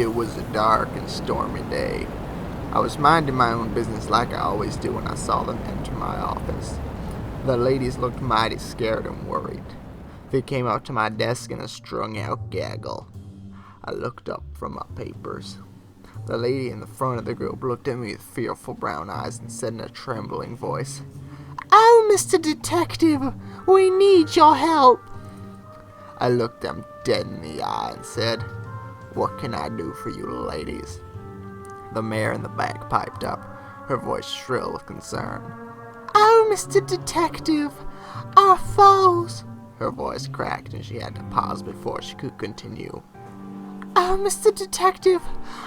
It was a dark and stormy day. I was minding my own business like I always do when I saw them enter my office. The ladies looked mighty scared and worried. They came up to my desk in a strung-out gaggle. I looked up from my papers. The lady in the front of the group looked at me with fearful brown eyes and said in a trembling voice, "Oh, Mr. Detective, we need your help." I looked them dead in the eye and said, "What can I do for you ladies?" The mayor in the back piped up, her voice shrill with concern. "Oh, Mr. Detective, our foes." Her voice cracked and she had to pause before she could continue. "Oh, Mr. Detective,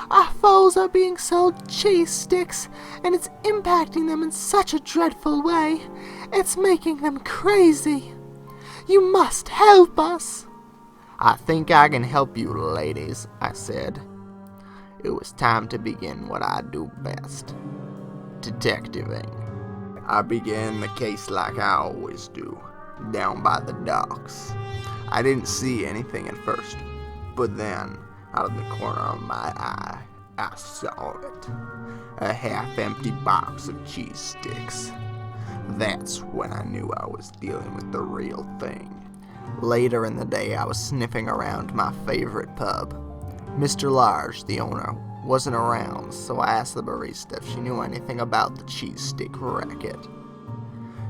our foes are being sold cheese sticks, and it's impacting them in such a dreadful way. It's making them crazy. You must help us." "I think I can help you, ladies," I said. It was time to begin what I do best, detectiving. I began the case like I always do, down by the docks. I didn't see anything at first, but then, out of the corner of my eye, I saw it. A half-empty box of cheese sticks. That's when I knew I was dealing with the real thing. Later in the day, I was sniffing around my favorite pub. Mr. Large, the owner, wasn't around, so I asked the barista if she knew anything about the cheese stick racket.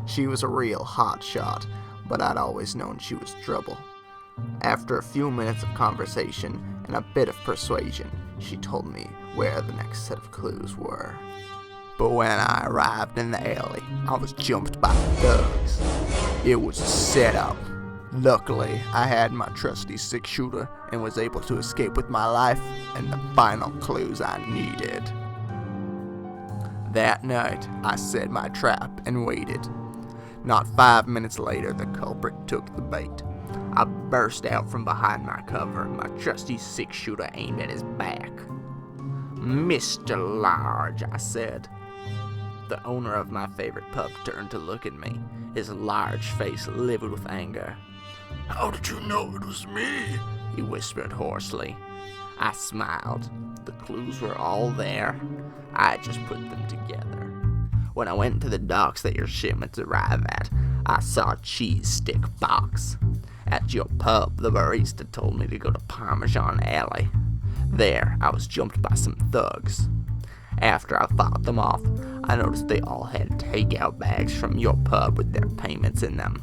She was a real hotshot, but I'd always known she was trouble. After a few minutes of conversation and a bit of persuasion, she told me where the next set of clues were. But when I arrived in the alley, I was jumped by thugs. It was a setup. Luckily, I had my trusty six-shooter and was able to escape with my life and the final clues I needed. That night, I set my trap and waited. Not 5 minutes later, the culprit took the bait. I burst out from behind my cover, my trusty six-shooter aimed at his back. "Mr. Large," I said. The owner of my favorite pub turned to look at me, his large face livid with anger. "How did you know it was me?" he whispered hoarsely. I smiled. The clues were all there. I just put them together. When I went to the docks that your shipments arrive at, I saw a cheese stick box. At your pub, the barista told me to go to Parmesan Alley. There, I was jumped by some thugs. After I fought them off, I noticed they all had takeout bags from your pub with their payments in them.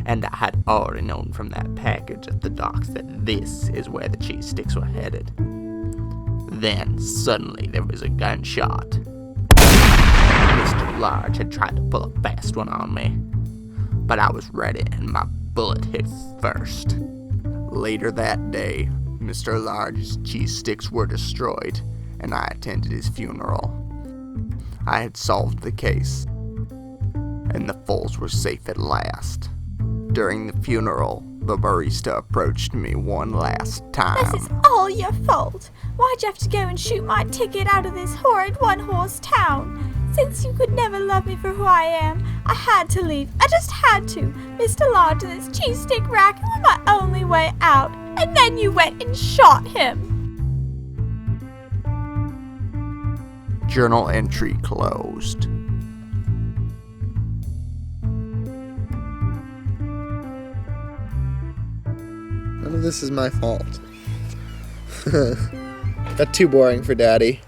And I had already known from that package at the docks that this is where the cheese sticks were headed. Then, suddenly, there was a gunshot. Mr. Large had tried to pull a fast one on me, but I was ready and my bullet hit first. Later that day, Mr. Large's cheese sticks were destroyed, and I attended his funeral. I had solved the case, and the foals were safe at last. During the funeral, the barista approached me one last time. "This is all your fault. Why'd you have to go and shoot my ticket out of this horrid one-horse town? Since you could never love me for who I am, I had to leave. I just had to. Mr. Large and this cheese stick racket were my only way out. And then you went and shot him." Journal entry closed. None of this is my fault. That's too boring for Daddy.